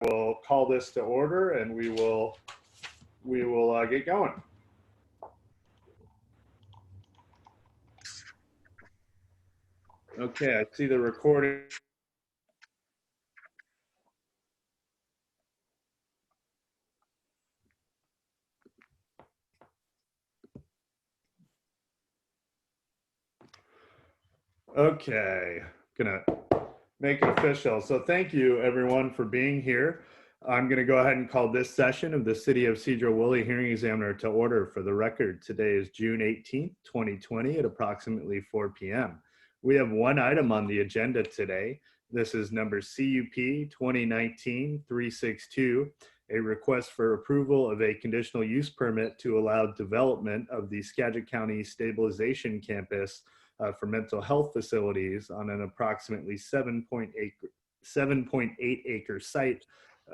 will call this to order and we will get going. Okay, I see the recording. Okay, gonna make it official. So thank you everyone for being here. I'm gonna go ahead and call this session of the City of Sedro-Woolley Hearing Examiner to order. For the record, today is June 18th, 2020 at approximately 4 p.m. We have one item on the agenda today. This is number CUP-2019-362, a request for approval of a conditional use permit to allow development of the Skagit County Stabilization Campus for mental health facilities on an approximately 7.8 acre site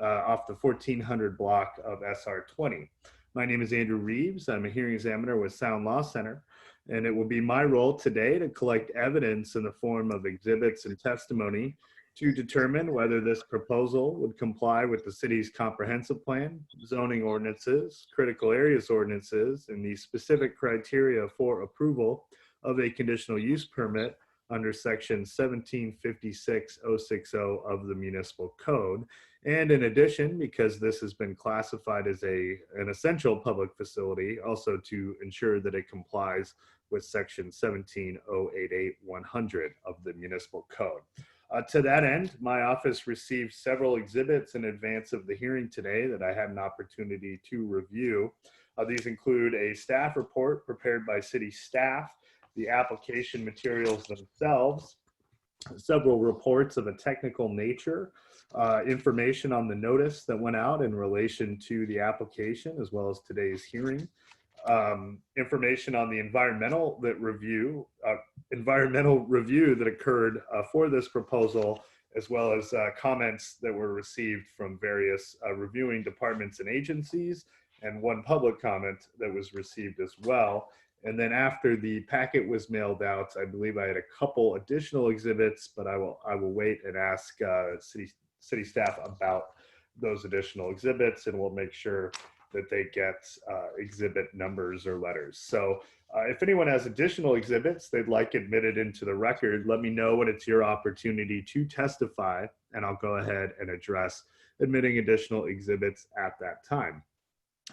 off the 1400 block of SR 20. My name is Andrew Reeves. I'm a hearing examiner with Sound Law Center, and it will be my role today to collect evidence in the form of exhibits and testimony to determine whether this proposal would comply with the city's comprehensive plan, zoning ordinances, critical areas ordinances, and the specific criteria for approval of a conditional use permit under section 1756-060 of the municipal code. And in addition, because this has been classified as an essential public facility, also to ensure that it complies with section 17088100 of the municipal code. To that end, my office received several exhibits in advance of the hearing today that I had an opportunity to review. These include a staff report prepared by city staff, the application materials themselves, several reports of a technical nature, information on the notice that went out in relation to the application as well as today's hearing, information on the environmental review that occurred for this proposal, as well as comments that were received from various reviewing departments and agencies, and one public comment that was received as well. And then after the packet was mailed out, I believe I had a couple additional exhibits, but I will wait and ask city staff about those additional exhibits, and we'll make sure that they get exhibit numbers or letters. So if anyone has additional exhibits they'd like admitted into the record, let me know when it's your opportunity to testify, and I'll go ahead and address admitting additional exhibits at that time.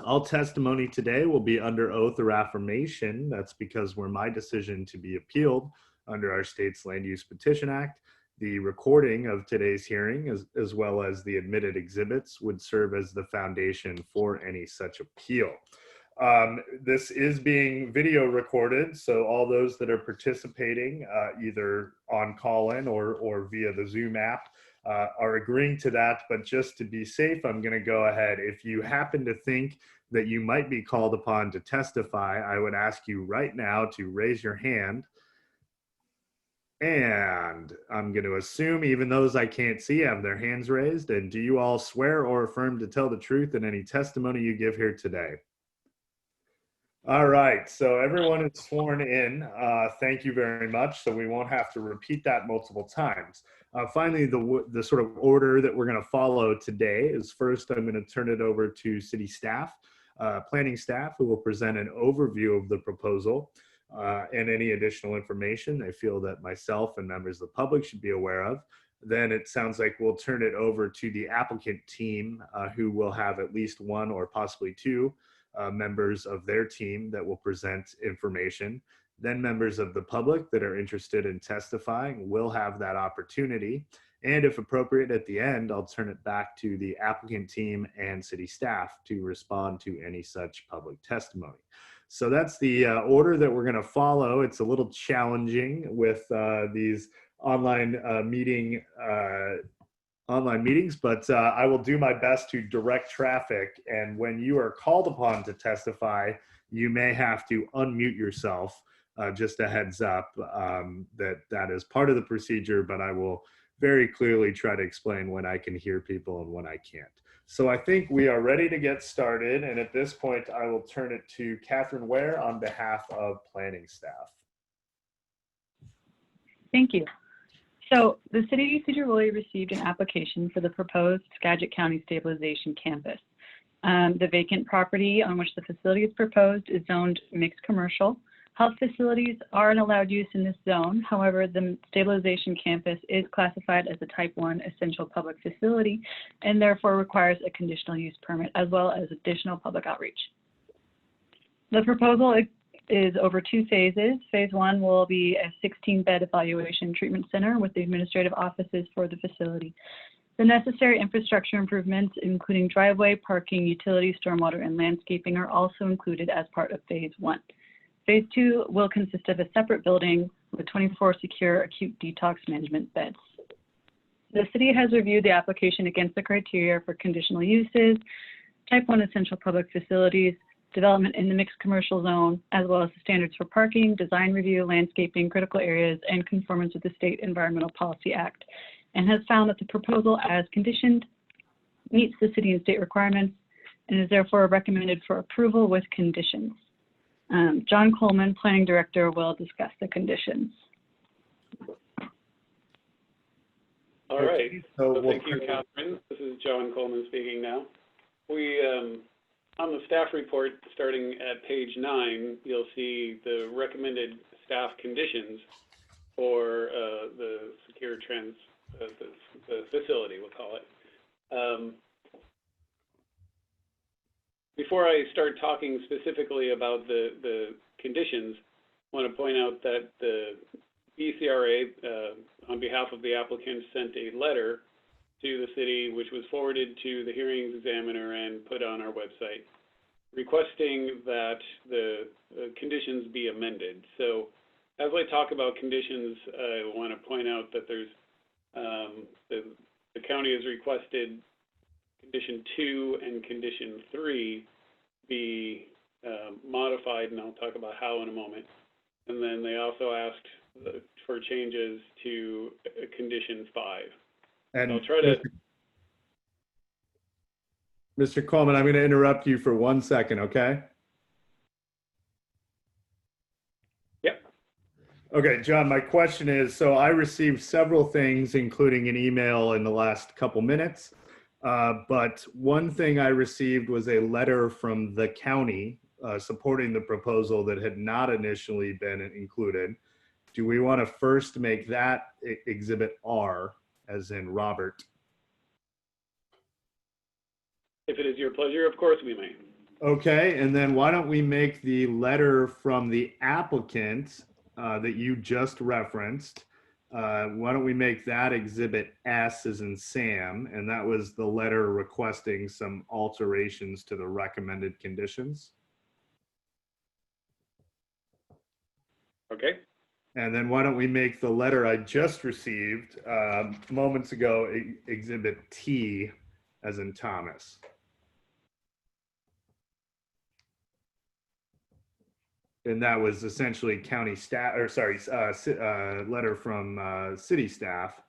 All testimony today will be under oath or affirmation. That's because were my decision to be appealed under our state's Land Use Petition Act, the recording of today's hearing, as well as the admitted exhibits, would serve as the foundation for any such appeal. This is being video recorded, so all those that are participating either on call-in or via the Zoom app are agreeing to that. But just to be safe, I'm going to go ahead. If you happen to think that you might be called upon to testify, I would ask you right now to raise your hand. And I'm going to assume even those I can't see have their hands raised. And do you all swear or affirm to tell the truth in any testimony you give here today? All right, so everyone is sworn in. Thank you very much. So we won't have to repeat that multiple times. Finally, the sort of order that we're going to follow today is first I'm going to turn it over to city staff, planning staff, who will present an overview of the proposal and any additional information they feel that myself and members of the public should be aware of. Then it sounds like we'll turn it over to the applicant team, who will have at least one or possibly two members of their team that will present information. Then members of the public that are interested in testifying will have that opportunity. And if appropriate at the end, I'll turn it back to the applicant team and city staff to respond to any such public testimony. So that's the order that we're going to follow. It's a little challenging with these online meetings, but I will do my best to direct traffic. And when you are called upon to testify, you may have to unmute yourself. Just a heads up that is part of the procedure, but I will very clearly try to explain when I can hear people and when I can't. So I think we are ready to get started. And at this point, I will turn it to Catherine Ware on behalf of planning staff. Thank you. So the city of Sedro-Woolley received an application for the proposed Skagit County Stabilization Campus. The vacant property on which the facility is proposed is zoned mixed commercial. Health facilities are an allowed use in this zone. However, the Stabilization Campus is classified as a Type 1 essential public facility and therefore requires a conditional use permit as well as additional public outreach. The proposal is over 2 phases. Phase 1 will be a 16-bed evaluation treatment center with the administrative offices for the facility. The necessary infrastructure improvements, including driveway, parking, utilities, stormwater, and landscaping, are also included as part of Phase 1. Phase 2 will consist of a separate building with 24 secure acute detox management beds. The city has reviewed the application against the criteria for conditional uses, Type 1 essential public facilities, development in the mixed commercial zone, as well as the standards for parking, design review, landscaping, critical areas, and conformance with the State Environmental Policy Act, and has found that the proposal as conditioned meets the city and state requirements and is therefore recommended for approval with conditions. John Coleman, Planning Director, will discuss the conditions. All right. So thank you, Catherine. This is John Coleman speaking now. We, on the staff report, starting at page 9, you'll see the recommended staff conditions for the secure the facility, we'll call it. Before I start talking specifically about the conditions, I want to point out that the BCRA, on behalf of the applicant, sent a letter to the city, which was forwarded to the hearing examiner and put on our website, requesting that the conditions be amended. So as I talk about conditions, I want to point out that there's the county has requested condition 2 and condition 3 be modified, and I'll talk about how in a moment. And then they also asked for changes to condition 5. And I'll try to. Mr. Coleman, I'm going to interrupt you for 1 second, okay? Yep. Okay, John, my question is, so I received several things, including an email in the last couple minutes, but one thing I received was a letter from the county supporting the proposal that had not initially been included. Do we want to first make that Exhibit R, as in Robert? If it is your pleasure, of course we may. Okay, and then why don't we make the letter from the applicant that you just referenced, why don't we make that Exhibit S as in Sam, and that was the letter requesting some alterations to the recommended conditions. Okay. And then why don't we make the letter I just received moments ago, Exhibit T as in Thomas. And that was essentially county staff, or sorry, letter from city staff,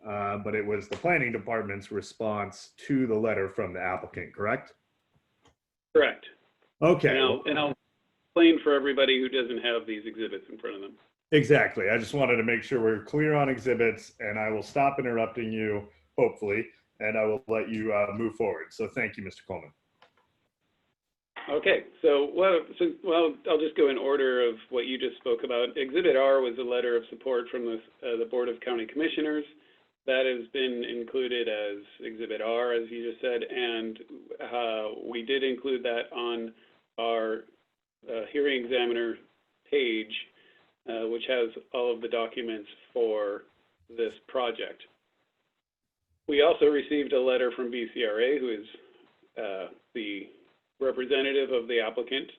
but it was the planning department's response to the letter from the applicant, correct? Correct. Okay. And I'll explain for everybody who doesn't have these exhibits in front of them. Exactly. I just wanted to make sure we're clear on exhibits, and I will stop interrupting you, hopefully, and I will let you move forward. So thank you, Mr. Coleman. Okay, so I'll just go in order of what you just spoke about. Exhibit R was a letter of support from the Board of County Commissioners. That has been included as Exhibit R, as you just said, and we did include that on our hearing examiner page, which has all of the documents for this project. We also received a letter from BCRA, who is the representative of the applicant,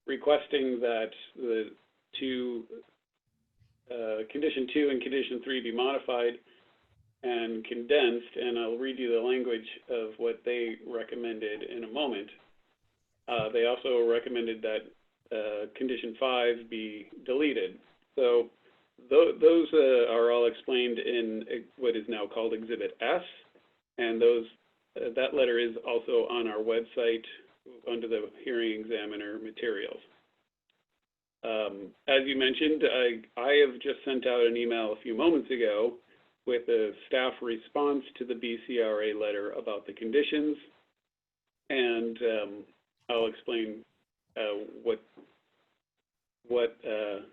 requesting that the condition 2 and condition 3 be modified and condensed, and I'll read you the language of what they recommended in a moment. They also recommended that condition 5 be deleted. So those are all explained in what is now called Exhibit S, and that letter is also on our website under the hearing examiner materials. As you mentioned, I have just sent out an email a few moments ago with a staff response to the BCRA letter about the conditions, and I'll explain what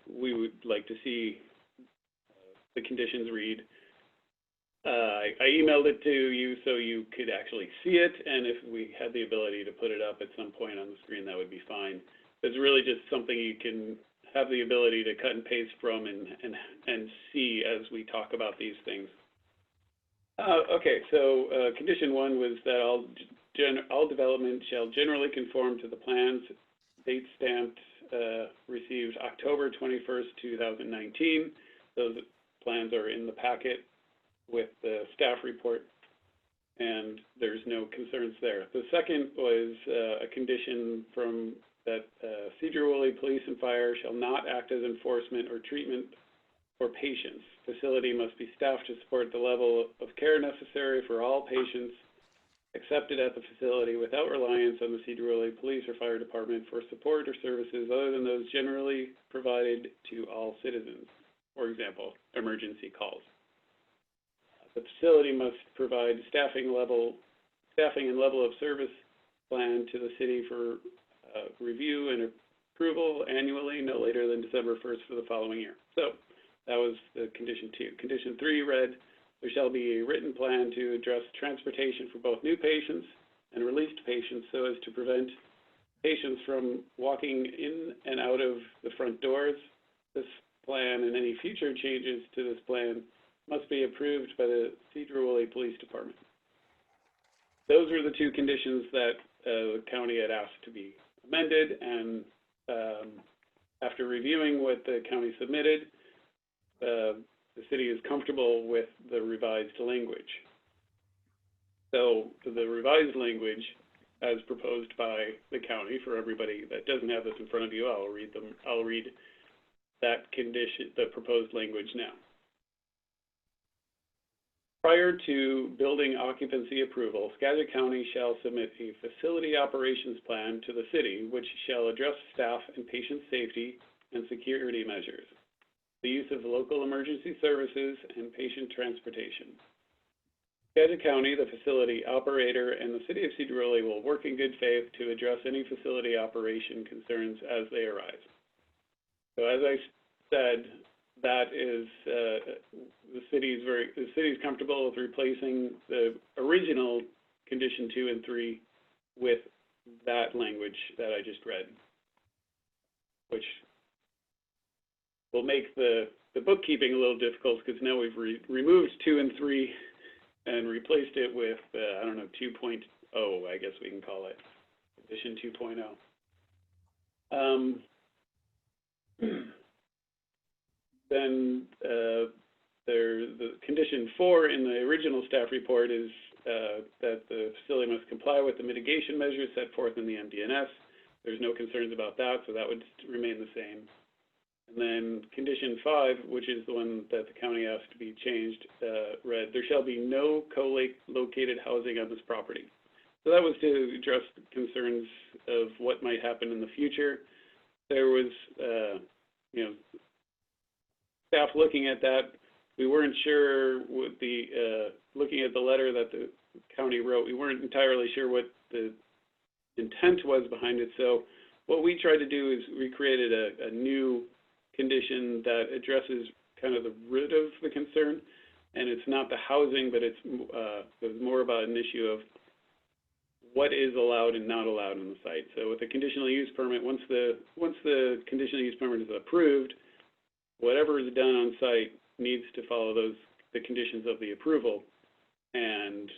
we would like to see the conditions read. I emailed it to you so you could actually see it, and if we had the ability to put it up at some point on the screen, that would be fine. It's really just something you can have the ability to cut and paste from and see as we talk about these things. Okay, so condition 1 was that all development shall generally conform to the plans, date stamped, received October 21st, 2019. Those plans are in the packet with the staff report, and there's no concerns there. The second was a condition from that Sedro-Woolley Police and Fire shall not act as enforcement or treatment for patients. Facility must be staffed to support the level of care necessary for all patients accepted at the facility without reliance on the Sedro-Woolley Police or Fire Department for support or services other than those generally provided to all citizens, for example, emergency calls. The facility must provide staffing and level of service plan to the city for review and approval annually, no later than December 1st for the following year. So that was the condition 2. Condition 3 read, there shall be a written plan to address transportation for both new patients and released patients so as to prevent patients from walking in and out of the front doors. This plan and any future changes to this plan must be approved by the Sedro-Woolley Police Department. Those are the 2 conditions that the county had asked to be amended, and after reviewing what the county submitted, the city is comfortable with the revised language. So the revised language, as proposed by the county, for everybody that doesn't have this in front of you, I'll read that condition, the proposed language now. Prior to building occupancy approval, Skagit County shall submit a facility operations plan to the city, which shall address staff and patient safety and security measures, the use of local emergency services, and patient transportation. Skagit County, the facility operator, and the city of Sedro-Woolley will work in good faith to address any facility operation concerns as they arise. So as I said, that is the city's comfortable with replacing the original condition 2 and 3 with that language that I just read, which will make the bookkeeping a little difficult because now we've removed 2 and 3 and replaced it with I don't know, 2.0, I guess we can call it, edition 2.0. Then the condition 4 in the original staff report is that the facility must comply with the mitigation measures set forth in the MD&S. There's no concerns about that, so that would remain the same. And then condition 5, which is the one that the county asked to be changed, read, there shall be no co-located housing on this property. So that was to address concerns of what might happen in the future. There was, staff looking at that. We weren't sure what looking at the letter that the county wrote, we weren't entirely sure what the intent was behind it. So what we tried to do is we created a new condition that addresses kind of the root of the concern, and it's not the housing, but it's more about an issue of what is allowed and not allowed on the site. So with the conditional use permit, once the conditional use permit is approved, whatever is done on site needs to follow the conditions of the approval, and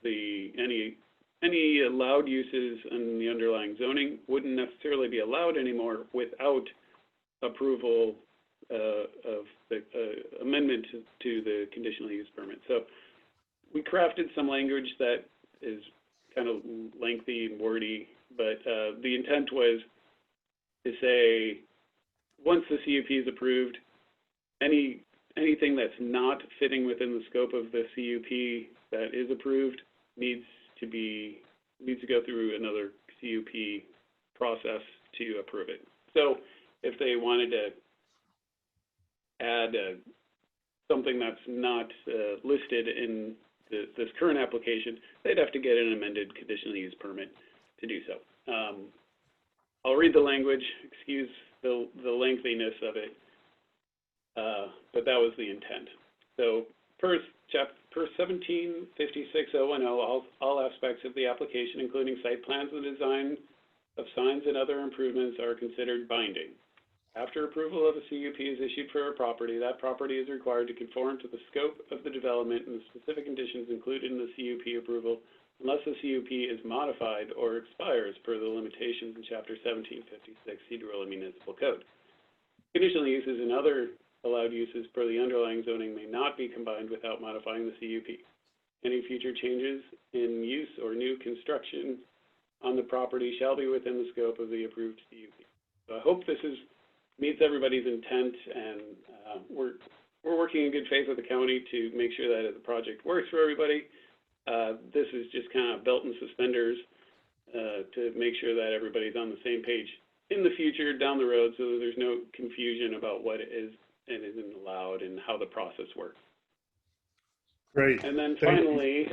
any allowed uses in the underlying zoning wouldn't necessarily be allowed anymore without approval of the amendment to the conditional use permit. So we crafted some language that is kind of lengthy and wordy, but the intent was to say, once the CUP is approved, anything that's not fitting within the scope of the CUP that is approved needs to go through another CUP process to approve it. So if they wanted to add something that's not listed in this current application, they'd have to get an amended conditional use permit to do so. I'll read the language, excuse the lengthiness of it, but that was the intent. So per 1756-010, all aspects of the application, including site plans and design of signs and other improvements, are considered binding. After approval of a CUP is issued for a property, that property is required to conform to the scope of the development and the specific conditions included in the CUP approval, unless the CUP is modified or expires per the limitations in Chapter 1756 Sedro-Woolley Municipal Code. Conditional uses and other allowed uses per the underlying zoning may not be combined without modifying the CUP. Any future changes in use or new construction on the property shall be within the scope of the approved CUP. So I hope this meets everybody's intent, and we're working in good faith with the county to make sure that the project works for everybody. This is just kind of belt and suspenders to make sure that everybody's on the same page in the future down the road, so that there's no confusion about what it is and isn't allowed and how the process works. Great. And then finally,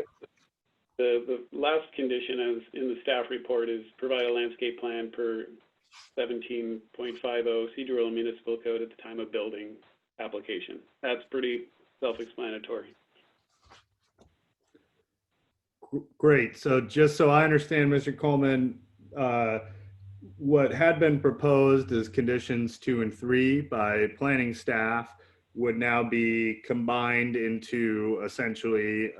the last condition as in the staff report is provide a landscape plan per 17.50 Sedro-Woolley Municipal Code at the time of building application. That's pretty self-explanatory. Great. So just so I understand, Mr. Coleman, what had been proposed as conditions 2 and 3 by planning staff would now be combined into essentially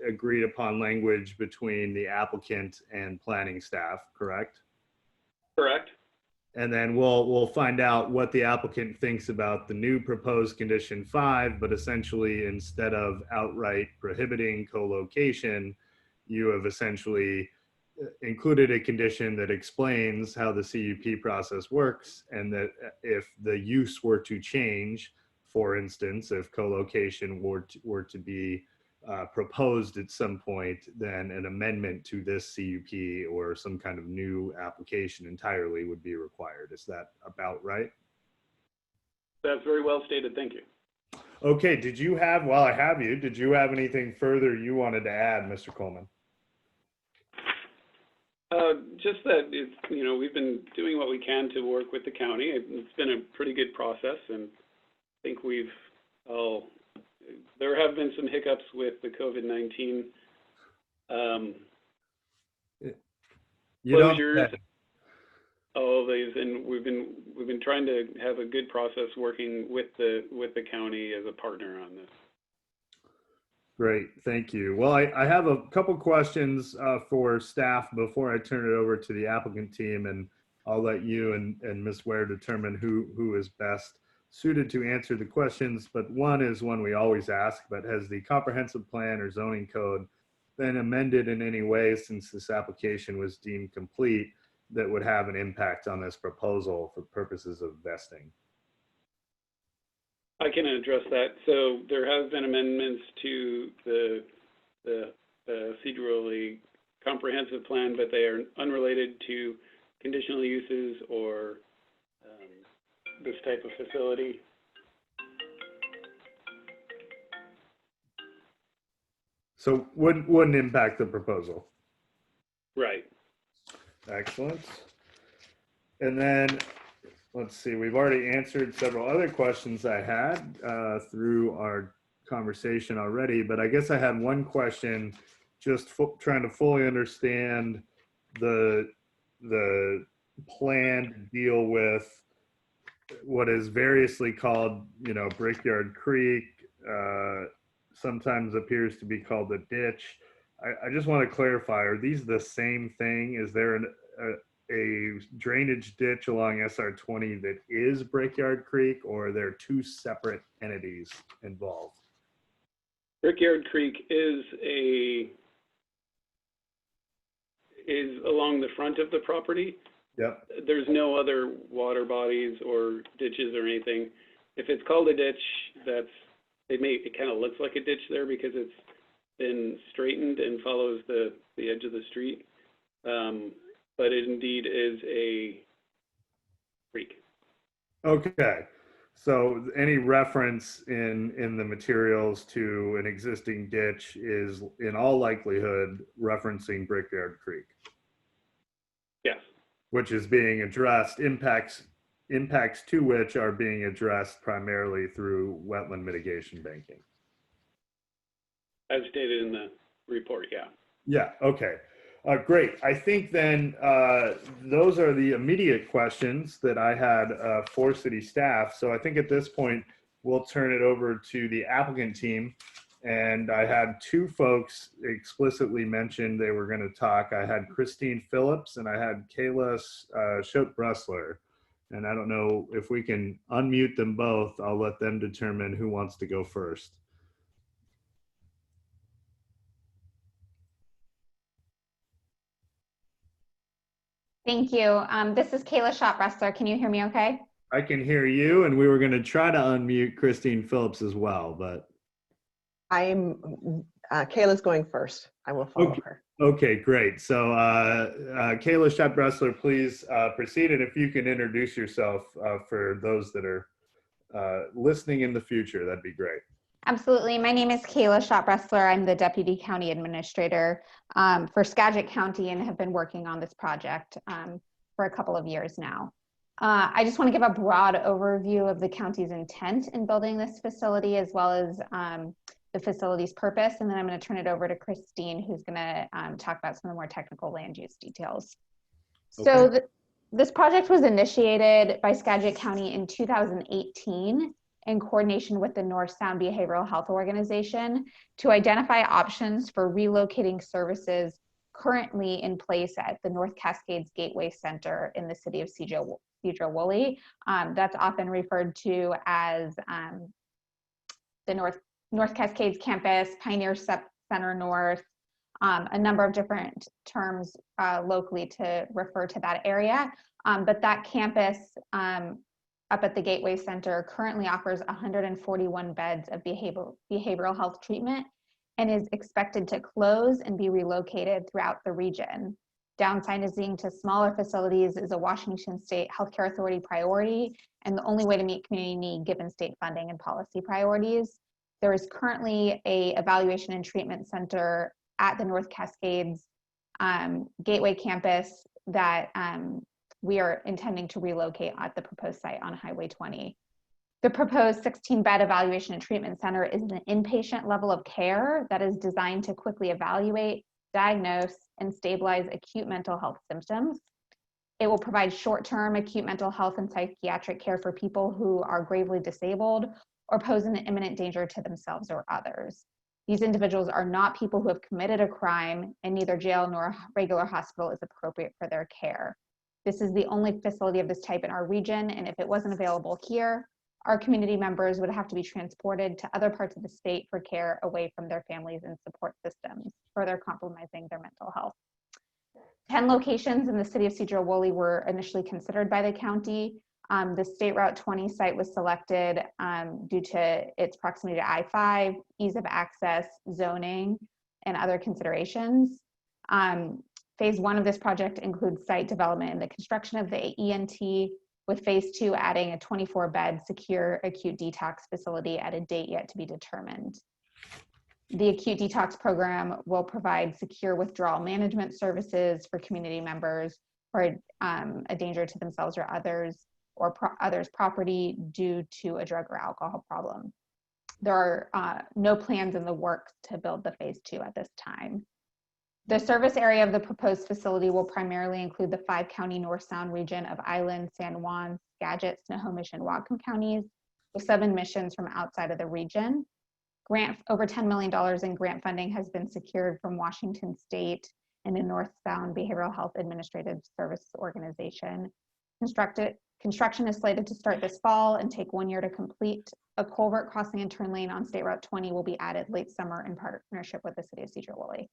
agreed upon language between the applicant and planning staff, correct? Correct. And then we'll find out what the applicant thinks about the new proposed condition 5, but essentially instead of outright prohibiting co-location, you have essentially included a condition that explains how the CUP process works, and that if the use were to change, for instance, if co-location were to be proposed at some point, then an amendment to this CUP or some kind of new application entirely would be required. Is that about right? That's very well stated. Thank you. Okay. Did you have, while I have you, did you have anything further you wanted to add, Mr. Coleman? Just that it's, we've been doing what we can to work with the county. It's been a pretty good process, and I think there have been some hiccups with the COVID-19 closures, all of these, and we've been trying to have a good process working with the county as a partner on this. Great, thank you. Well, I have a couple questions for staff before I turn it over to the applicant team, and I'll let you and Ms. Ware determine who is best suited to answer the questions. But one is one we always ask, but has the comprehensive plan or zoning code been amended in any way since this application was deemed complete that would have an impact on this proposal for purposes of vesting? I can address that. So there have been amendments to the Sedro-Woolley comprehensive plan, but they are unrelated to conditional uses or this type of facility. So wouldn't impact the proposal. Right. Excellent. And then let's see, we've already answered several other questions I had through our conversation already, but I guess I had one question, just trying to fully understand the plan to deal with what is variously called, Brickyard Creek, sometimes appears to be called the ditch. I just want to clarify, are these the same thing? Is there a drainage ditch along SR 20 that is Brickyard Creek, or are there two separate entities involved? Brickyard Creek is along the front of the property. Yep. There's no other water bodies or ditches or anything. If it's called a ditch, it kind of looks like a ditch there because it's been straightened and follows the edge of the street. But it indeed is a creek. Okay. So any reference in the materials to an existing ditch is in all likelihood referencing Brickyard Creek, Yes. which is being addressed, impacts to which are being addressed primarily through wetland mitigation banking. As stated in the report, yeah. Yeah, okay. Great. I think then those are the immediate questions that I had for city staff. So I think at this point, we'll turn it over to the applicant team. And I had two folks explicitly mention they were going to talk. I had Christine Phillips and I had Kayla Schote-Bressler. And I don't know if we can unmute them both. I'll let them determine who wants to go first. Thank you. This is Kayla Schote-Bressler. Can you hear me okay? I can hear you, and we were going to try to unmute Christine Phillips as well, but. Kayla's going first. I will follow her. Okay, great. So Kayla Schote-Bressler, please proceed. And if you can introduce yourself for those that are listening in the future, that'd be great. Absolutely. My name is Kayla Schote-Bressler. I'm the Deputy County Administrator for Skagit County and have been working on this project for a couple of years now. I just want to give a broad overview of the county's intent in building this facility, as well as the facility's purpose. And then I'm going to turn it over to Christine, who's going to talk about some of the more technical land use details. Okay. So this project was initiated by Skagit County in 2018 in coordination with the North Sound Behavioral Health Organization to identify options for relocating services currently in place at the North Cascades Gateway Center in the city of Sedro-Woolley. That's often referred to as the North Cascades Campus, Pioneer Center North, a number of different terms locally to refer to that area. But that campus up at the Gateway Center currently offers 141 beds of behavioral health treatment and is expected to close and be relocated throughout the region. Downsizing to smaller facilities is a Washington State Healthcare Authority priority and the only way to meet community need given state funding and policy priorities. There is currently an evaluation and treatment center at the North Cascades Gateway campus that we are intending to relocate at the proposed site on Highway 20. The proposed 16-bed evaluation and treatment center is an inpatient level of care that is designed to quickly evaluate, diagnose, and stabilize acute mental health symptoms. It will provide short-term acute mental health and psychiatric care for people who are gravely disabled or pose an imminent danger to themselves or others. These individuals are not people who have committed a crime, and neither jail nor regular hospital is appropriate for their care. This is the only facility of this type in our region, and if it wasn't available here, our community members would have to be transported to other parts of the state for care away from their families and support systems, further compromising their mental health. 10 locations in the city of Sedro-Woolley were initially considered by the county. The State Route 20 site was selected due to its proximity to I-5, ease of access, zoning, and other considerations. Phase 1 of this project includes site development and the construction of the ENT, with phase 2 adding a 24-bed secure acute detox facility at a date yet to be determined. The acute detox program will provide secure withdrawal management services for community members who are a danger to themselves or others, or others' property due to a drug or alcohol problem. There are no plans in the works to build the phase 2 at this time. The service area of the proposed facility will primarily include the 5-county North Sound region of Island, San Juan, Skagit, Snohomish, and Whatcom counties, with 7 missions from outside of the region. Over $10 million in grant funding has been secured from Washington State and the North Sound Behavioral Health Administrative Services Organization. Construction is slated to start this fall and take 1 year to complete. A culvert crossing and turn lane on State Route 20 will be added late summer in partnership with the city of Sedro-Woolley.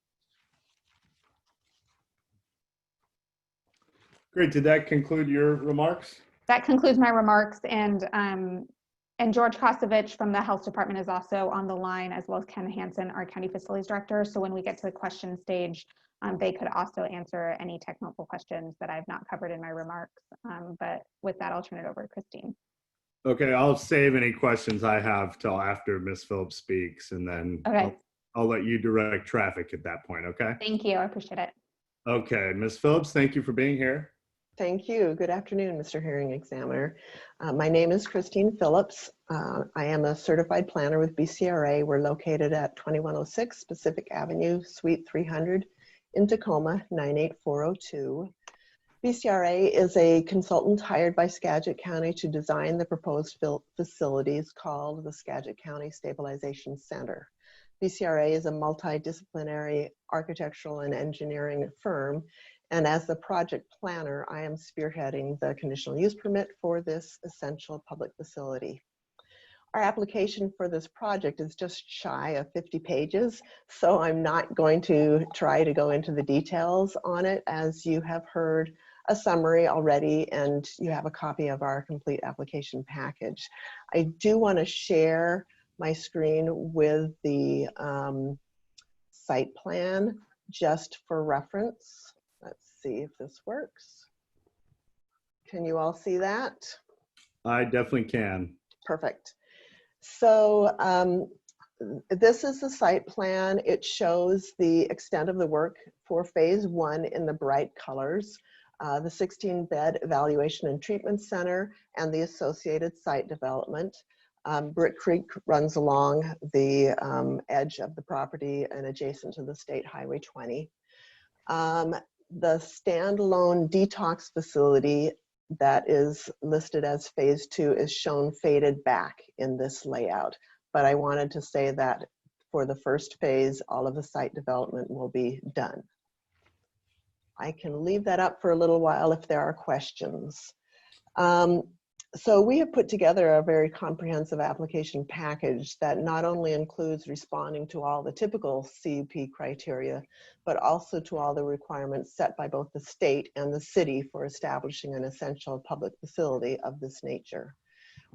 Great. Did that conclude your remarks? That concludes my remarks, and George Kosovich from the Health Department is also on the line, as well as Ken Hansen, our County Facilities Director. So when we get to the question stage, they could also answer any technical questions that I've not covered in my remarks. But with that, I'll turn it over to Christine. Okay, I'll save any questions I have till after Ms. Phillips speaks, and then Okay, I'll let you direct traffic at that point, okay? thank you. I appreciate it. Okay, Ms. Phillips, thank you for being here. Thank you. Good afternoon, Mr. Hearing Examiner. My name is Christine Phillips. I am a certified planner with BCRA. We're located at 2106 Pacific Avenue, Suite 300 in Tacoma, 98402. BCRA is a consultant hired by Skagit County to design the proposed facilities called the Skagit County Stabilization Center. BCRA is a multidisciplinary architectural and engineering firm, and as the project planner, I am spearheading the conditional use permit for this essential public facility. Our application for this project is just shy of 50 pages, so I'm not going to try to go into the details on it, as you have heard a summary already and you have a copy of our complete application package. I do want to share my screen with the site plan just for reference. Let's see if this works. Can you all see that? I definitely can. Perfect. So this is the site plan. It shows the extent of the work for phase 1 in the bright colors, the 16-bed evaluation and treatment center, and the associated site development. Brick Creek runs along the edge of the property and adjacent to the State Highway 20. The standalone detox facility that is listed as phase 2 is shown faded back in this layout. But I wanted to say that for the first phase, all of the site development will be done. I can leave that up for a little while if there are questions. So we have put together a very comprehensive application package that not only includes responding to all the typical CUP criteria, but also to all the requirements set by both the state and the city for establishing an essential public facility of this nature.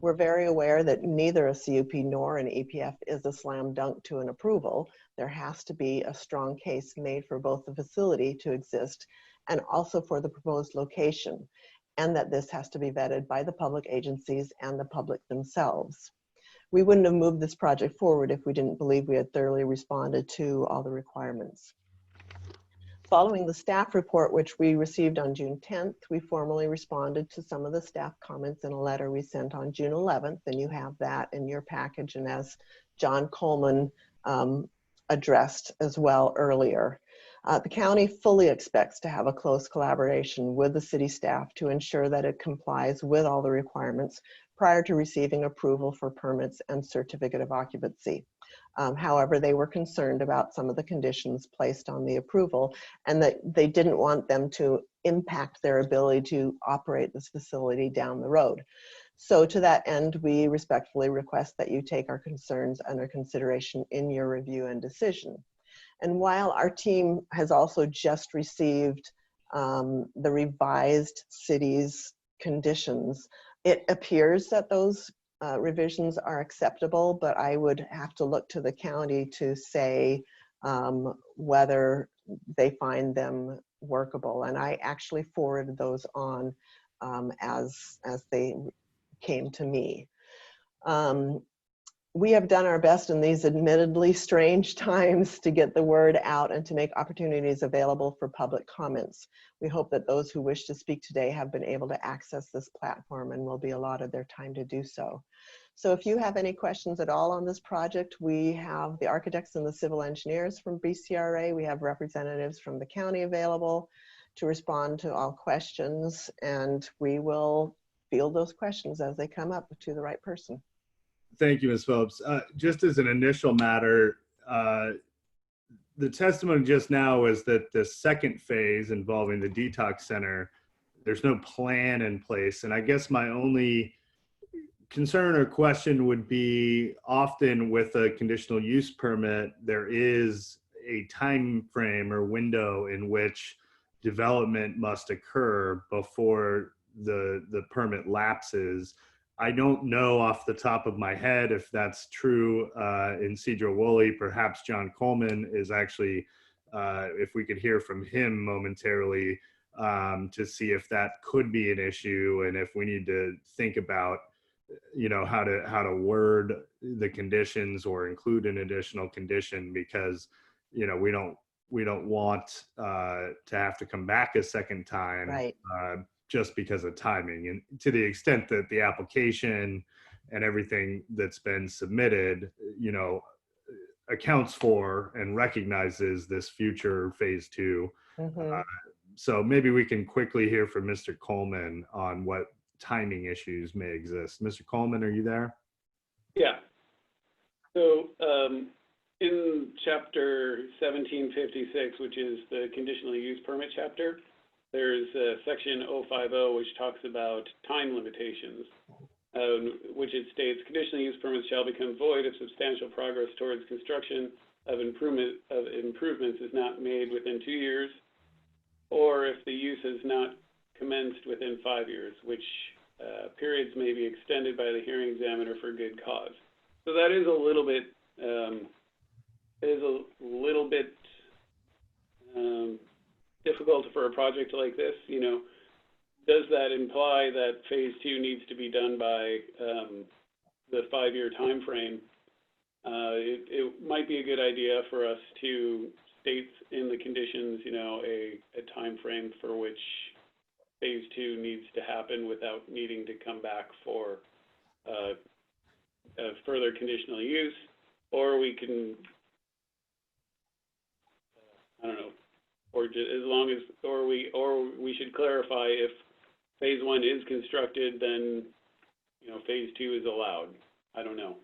We're very aware that neither a CUP nor an EPF is a slam dunk to an approval. There has to be a strong case made for both the facility to exist and also for the proposed location, and that this has to be vetted by the public agencies and the public themselves. We wouldn't have moved this project forward if we didn't believe we had thoroughly responded to all the requirements. Following the staff report, which we received on June 10th, we formally responded to some of the staff comments in a letter we sent on June 11th, and you have that in your package, and as John Coleman addressed as well earlier. The county fully expects to have a close collaboration with the city staff to ensure that it complies with all the requirements prior to receiving approval for permits and certificate of occupancy. However, they were concerned about some of the conditions placed on the approval and that they didn't want them to impact their ability to operate this facility down the road. So to that end, we respectfully request that you take our concerns under consideration in your review and decision. And while our team has also just received the revised city's conditions, it appears that those revisions are acceptable, but I would have to look to the county to say whether they find them workable. And I actually forwarded those on as they came to me. We have done our best in these admittedly strange times to get the word out and to make opportunities available for public comments. We hope that those who wish to speak today have been able to access this platform and will be allotted their time to do so. So if you have any questions at all on this project, we have the architects and the civil engineers from BCRA. We have representatives from the county available to respond to all questions, and we will field those questions as they come up to the right person. Thank you, Ms. Phillips. Just as an initial matter, the testimony just now was that the second phase involving the detox center, there's no plan in place. And I guess my only concern or question would be, often with a conditional use permit, there is a time frame or window in which development must occur before the permit lapses. I don't know off the top of my head if that's true in Sedro-Woolley. Perhaps John Coleman is actually, if we could hear from him momentarily to see if that could be an issue and if we need to think about how to word the conditions or include an additional condition, because we don't want to have to come back a second time, Right. just because of timing. And to the extent that the application and everything that's been submitted, accounts for and recognizes this future phase 2. Mhm. So maybe we can quickly hear from Mr. Coleman on what timing issues may exist. Mr. Coleman, are you there? Yeah. So in chapter 1756, which is the conditional use permit chapter, there's section 050, which talks about time limitations, which it states conditional use permits shall become void if substantial progress towards construction of improvements is not made within 2 years, or if the use has not commenced within 5 years, which periods may be extended by the hearing examiner for good cause. So that is a little bit difficult for a project like this. Does that imply that phase 2 needs to be done by the 5-year time frame? It might be a good idea for us to state in the conditions, a time frame for which phase 2 needs to happen without needing to come back for further conditional use, or we can, I don't know, or just as long as, or we should clarify if phase 1 is constructed, then phase 2 is allowed. I don't know.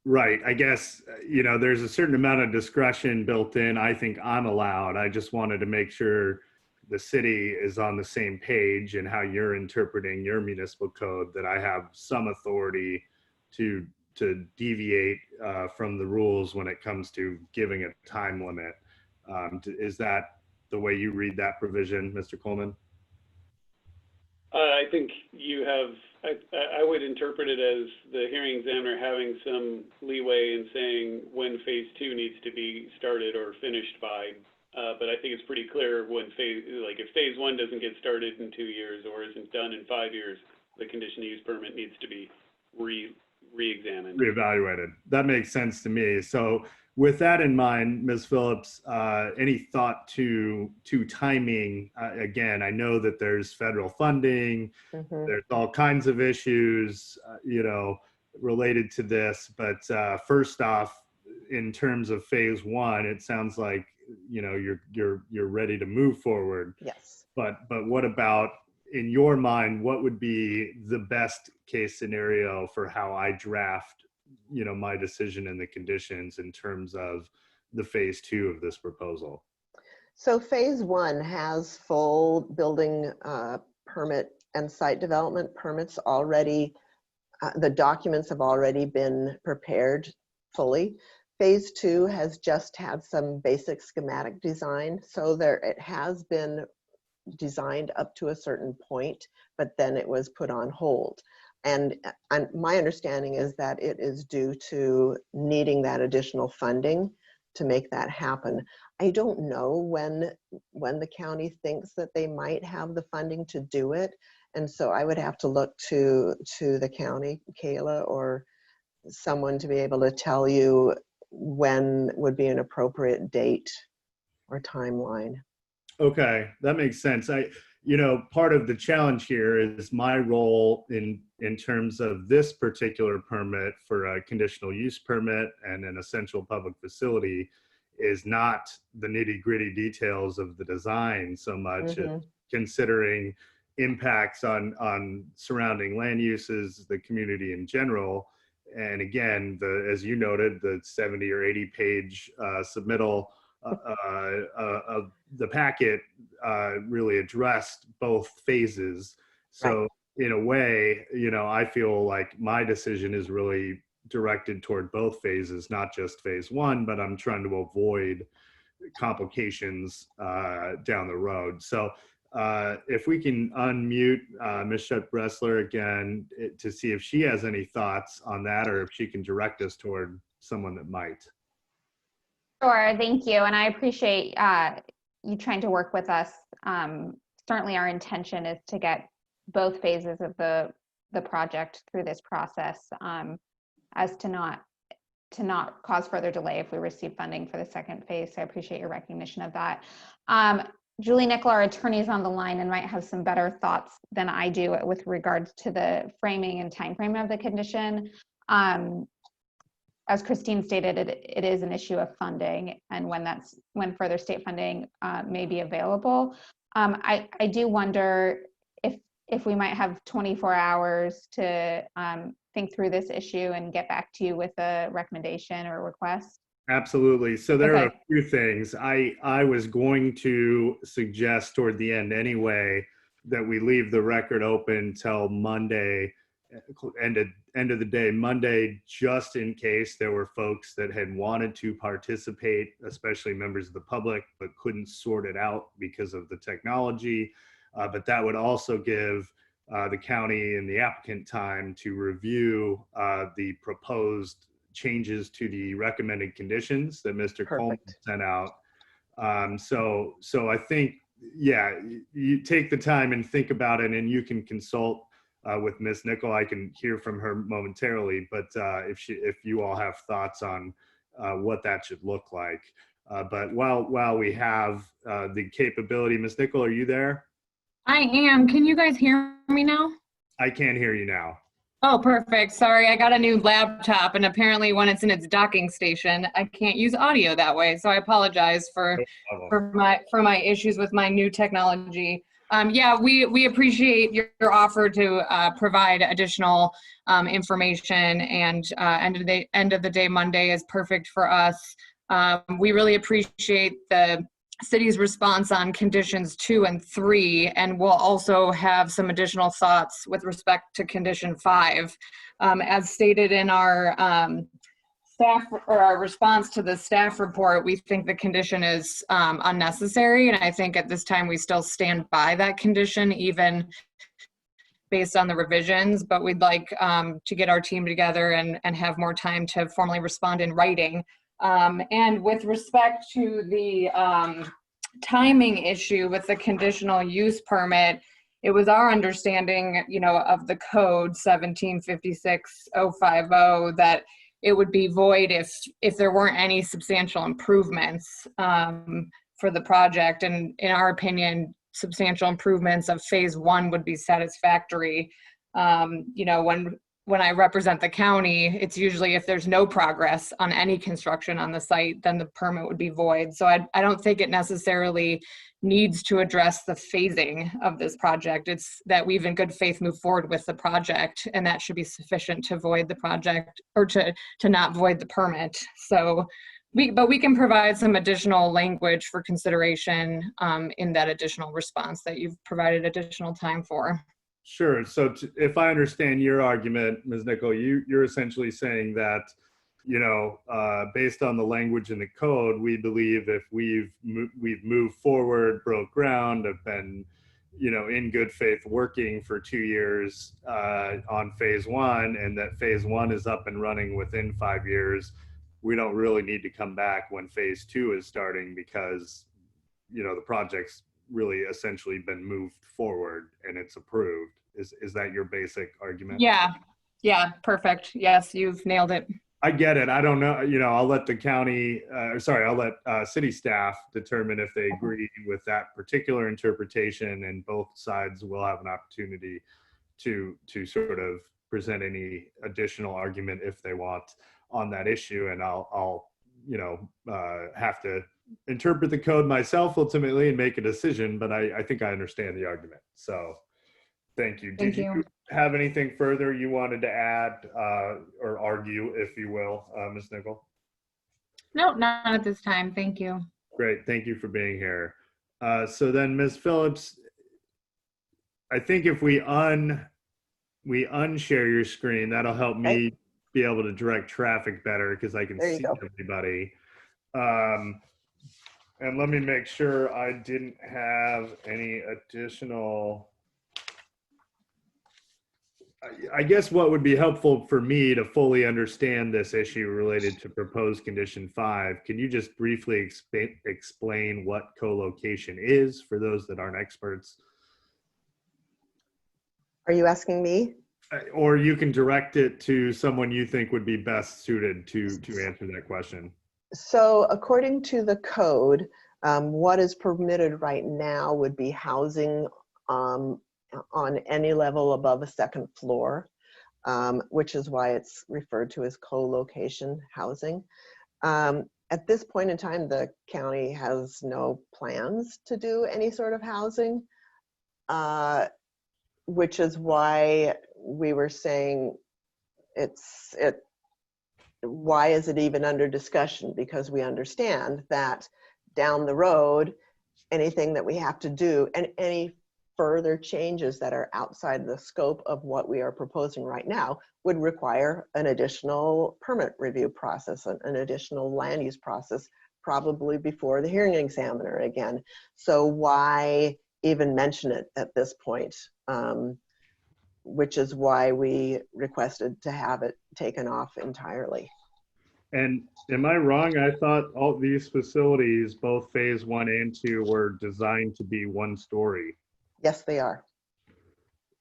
Right. I guess, there's a certain amount of discretion built in. I think I'm allowed. I just wanted to make sure the city is on the same page and how you're interpreting your municipal code, that I have some authority to deviate from the rules when it comes to giving a time limit. Is that the way you read that provision, Mr. Coleman? I think you have, I would interpret it as the hearing examiner having some leeway in saying when phase 2 needs to be started or finished by. But I think it's pretty clear when if phase 1 doesn't get started in 2 years or isn't done in 5 years, the conditional use permit needs to be re-examined. Reevaluated. That makes sense to me. So with that in mind, Ms. Phillips, any thought to timing? Again, I know that there's federal funding, there's all kinds of issues, related to this. But first off, in terms of phase 1, it sounds like you're ready to move forward. Yes. But what about, in your mind, what would be the best case scenario for how I draft my decision and the conditions in terms of the phase 2 of this proposal? So phase 1 has full building permit and site development permits already. The documents have already been prepared fully. Phase 2 has just had some basic schematic design. So it has been designed up to a certain point, but then it was put on hold. And my understanding is that it is due to needing that additional funding to make that happen. I don't know when the county thinks that they might have the funding to do it. And so I would have to look to the county, Kayla, or someone to be able to tell you when would be an appropriate date or timeline. Okay, that makes sense. Part of the challenge here is my role in terms of this particular permit for a conditional use permit and an essential public facility is not the nitty-gritty details of the design so much as considering impacts on surrounding land uses, the community in general. And again, as you noted, the 70 or 80 page submittal of the packet really addressed both phases. So right. In a way, I feel like my decision is really directed toward both phases, not just phase 1, but I'm trying to avoid complications down the road. So if we can unmute Ms. Schutt-Bressler again to see if she has any thoughts on that, or if she can direct us toward someone that might. Sure, thank you. And I appreciate you trying to work with us. Certainly our intention is to get both phases of the the project through this process, as to not cause further delay if we receive funding for the second phase. So I appreciate your recognition of that. Julie Nickel, our attorney, is on the line and might have some better thoughts than I do with regards to the framing and timeframe of the condition. As Christine stated, it is an issue of funding, and when further state funding may be available. I do wonder if we might have 24 hours to think through this issue and get back to you with a recommendation or request. Absolutely. So there are Okay. a few things. I was going to suggest toward the end anyway that we leave the record open till Monday, end of the day Monday, just in case there were folks that had wanted to participate, especially members of the public, but couldn't sort it out because of the technology. But that would also give the county and the applicant time to review the proposed changes to the recommended conditions that Mr. Coleman sent out. So I think, yeah, you take the time and think about it, and you can consult with Ms. Nickel. I can hear from her momentarily, but if you all have thoughts on what that should look like. But while we have the capability, Ms. Nickel, are you there? I am. Can you guys hear me now? I can't hear you now. Oh, perfect. Sorry, I got a new laptop, and apparently when it's in its docking station, I can't use audio that way. So I apologize for my issues with my new technology. Yeah, we appreciate your offer to provide additional information, and end of the day Monday is perfect for us. We really appreciate the city's response on conditions 2 and 3, and we'll also have some additional thoughts with respect to condition 5. As stated in our staff, or our response to the staff report, we think the condition is unnecessary, and I think at this time we still stand by that condition, even based on the revisions, but we'd like to get our team together and have more time to formally respond in writing. And with respect to the timing issue with the conditional use permit, it was our understanding, of the code 1756-050 that it would be void if there weren't any substantial improvements for the project. And in our opinion, substantial improvements of phase 1 would be satisfactory. When I represent the county, it's usually if there's no progress on any construction on the site, then the permit would be void. So I don't think it necessarily needs to address the phasing of this project. It's that we've in good faith moved forward with the project, and that should be sufficient to void the project, or to not void the permit. So but we can provide some additional language for consideration in that additional response that you've provided additional time for. Sure. So if I understand your argument, Ms. Nickel, you're essentially saying that, based on the language in the code, we believe if we've moved forward, broke ground, have been, in good faith working for 2 years on phase 1, and that phase 1 is up and running within 5 years, we don't really need to come back when phase 2 is starting, because, the project's really essentially been moved forward and it's approved. Is that your basic argument? Yeah, perfect. Yes, you've nailed it. I get it. I don't know, I'll let the county, I'll let city staff determine if they agree with that particular interpretation, and both sides will have an opportunity to sort of present any additional argument if they want on that issue. And I'll have to interpret the code myself ultimately and make a decision, but I think I understand the argument. So thank you. Did you have anything further you wanted to add or argue, if you will, Ms. Nickel? No, not at this time. Thank you. Great. Thank you for being here. So then, Ms. Phillips, I think if we unshare your screen, that'll help me be able to direct traffic better, because I can see everybody. And let me make sure I didn't have any additional. I guess what would be helpful for me to fully understand this issue related to proposed condition 5, can you just briefly explain what co-location is for those that aren't experts? Are you asking me? Or you can direct it to someone you think would be best suited to answer that question. So according to the code, what is permitted right now would be housing on any level above a second floor, which is why it's referred to as co-location housing. At this point in time, the county has no plans to do any sort of housing, which is why we were saying why is it even under discussion? Because we understand that down the road, anything that we have to do and any further changes that are outside the scope of what we are proposing right now would require an additional permit review process, an additional land use process, probably before the hearing examiner again. So why even mention it at this point? Which is why we requested to have it taken off entirely. And am I wrong? I thought all these facilities, both phase 1 and 2, were designed to be 1 story. Yes, they are.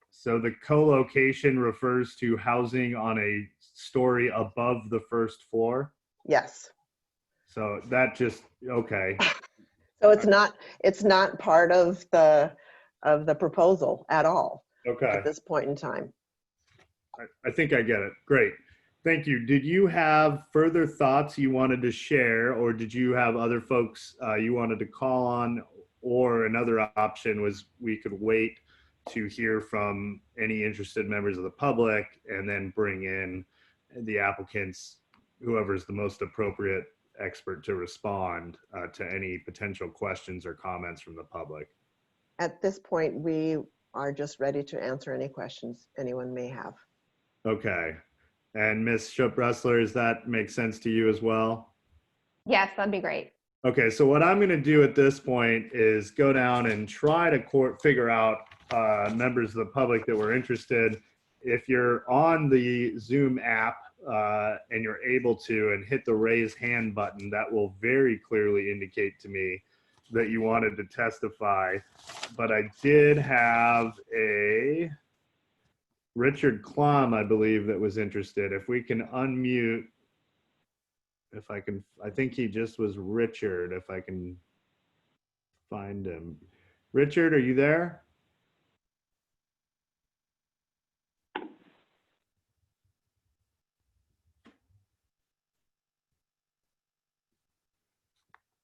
So the co-location refers to housing on a story above the first floor. Yes. So that just, okay. So it's not part of the proposal at all. Okay. At this point in time. I think I get it. Great. Thank you. Did you have further thoughts you wanted to share, or did you have other folks you wanted to call on? Or another option was we could wait to hear from any interested members of the public and then bring in the applicants, whoever's the most appropriate expert to respond to any potential questions or comments from the public. At this point, we are just ready to answer any questions anyone may have. Okay. And Ms. Schupp-Bressler, does that make sense to you as well? Yes, that'd be great. Okay, so what I'm going to do at this point is go down and try to figure out members of the public that were interested. If you're on the Zoom app and you're able to and hit the raise hand button, that will very clearly indicate to me that you wanted to testify. But I did have a Richard Klum, I believe, that was interested. If we can unmute, if I can, I think he just was Richard, if I can find him. Richard, are you there?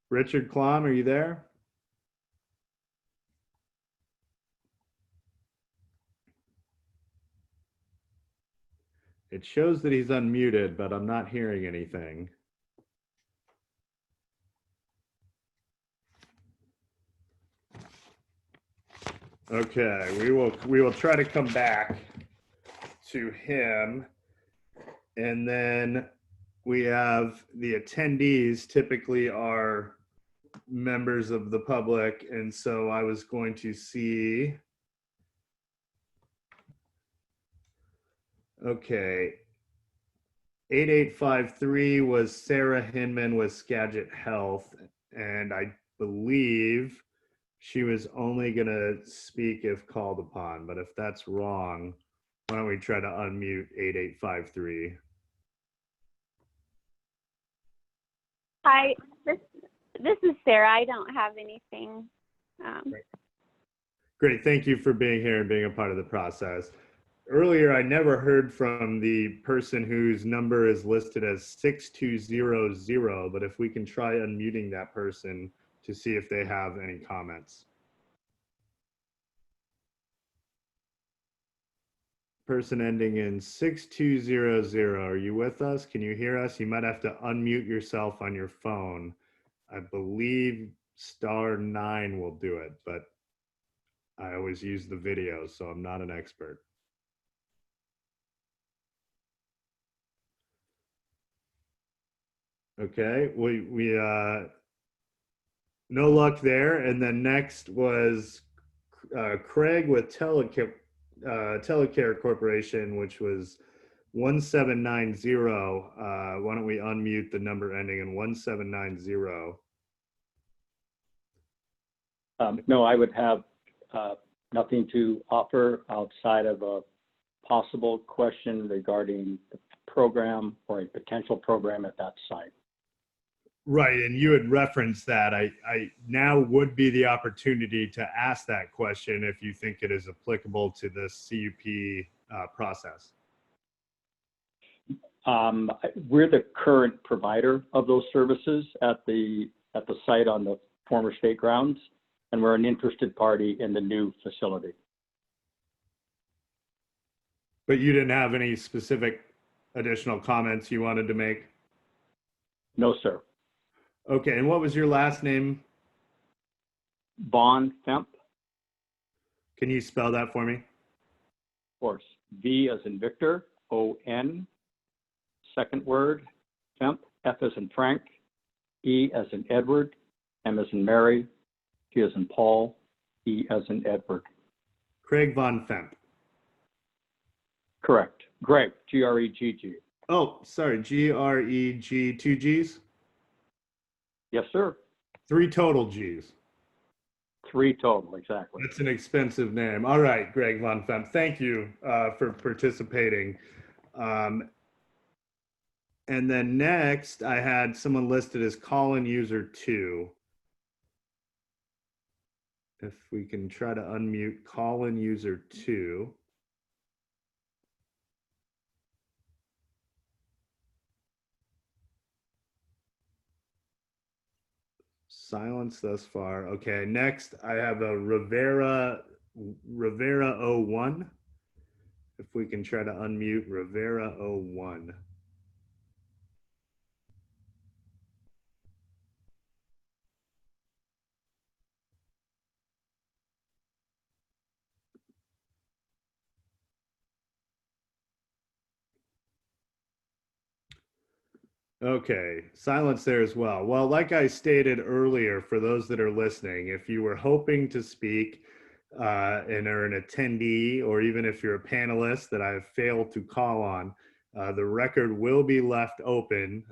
Richard Klum, are you there? It shows that he's unmuted, but I'm not hearing anything. Okay, we will try to come back to him. And then we have the attendees typically are members of the public. And so I was going to see, okay, 8853 was Sarah Hinman with Skagit Health. And I believe she was only going to speak if called upon. But if that's wrong, why don't we try to unmute 8853? Hi, this is Sarah. I don't have anything. Great. Thank you for being here and being a part of the process. Earlier, I never heard from the person whose number is listed as 6200, but if we can try unmuting that person to see if they have any comments. Person ending in 6200, are you with us? Can you hear us? You might have to unmute yourself on your phone. I believe *9 will do it, but I always use the video, so I'm not an expert. Okay, we no luck there. And then next was Craig with Telecare Corporation, which was 1790. Why don't we unmute the number ending in 1790? No, I would have nothing to offer outside of possible question regarding the program or a potential program at that site. Right, and you had referenced that. I now would be the opportunity to ask that question if you think it is applicable to this CUP process. We're the current provider of those services at the site on the former state grounds, and we're an interested party in the new facility. But you didn't have any specific additional comments you wanted to make? No, sir. Okay, and what was your last name? Von Femp, of Can you spell that for me? course. V as in Victor, O-N, second word, Femp, F as in Frank, E as in Edward, M as in Mary, P as in Paul, E as in Edward. Craig Von Femp. Correct. Greg, G-R-E-G-G. Oh, sorry, G-R-E-G, 2 G's? Yes, sir. 3 total G's. 3 total, exactly. That's an expensive name. All right, Greg Von Femp, thank you for participating. And then next, I had someone listed as call-in user 2. If we can try to unmute call-in user 2. Silence thus far. Okay, next I have a Rivera 01. If we can try to unmute Rivera 01. Okay, silence there as well. Well, like I stated earlier, for those that are listening, if you were hoping to speak and are an attendee, or even if you're a panelist that I've failed to call on, the record will be left open